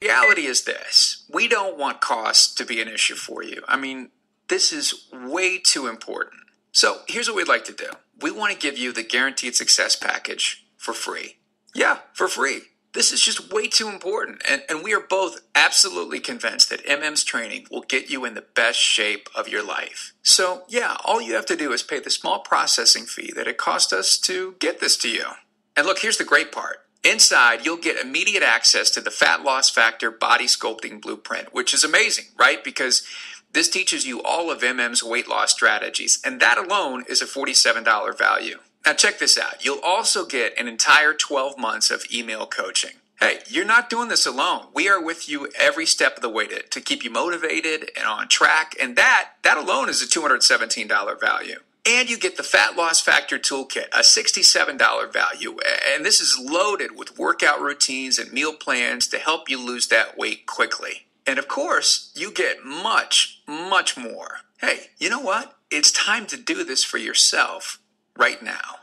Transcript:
Reality is this. We don't want cost to be an issue for you. I mean, this is way too important. So here's what we'd like to do. We want to give you the Guaranteed Success Package for free. Yeah, for free. This is just way too important. And we are both absolutely convinced that MM's training will get you in the best shape of your life. So yeah, all you have to do is pay the small processing fee that it cost us to get this to you. And look, here's the great part. Inside, you'll get immediate access to the Fat Loss Factor Body Sculpting Blueprint, which is amazing, right? Because this teaches you all of MM's weight loss strategies, and that alone is a $47 value. Now check this out. You'll also get an entire 12 months of email coaching. Hey, you're not doing this alone. We are with you every step of the way to keep you motivated and on track, and that alone is a $217 value. And you get the Fat Loss Factor Toolkit, a $67 value. And this is loaded with workout routines and meal plans to help you lose that weight quickly. And of course, you get much, much more. Hey, you know what? It's time to do this for yourself right now.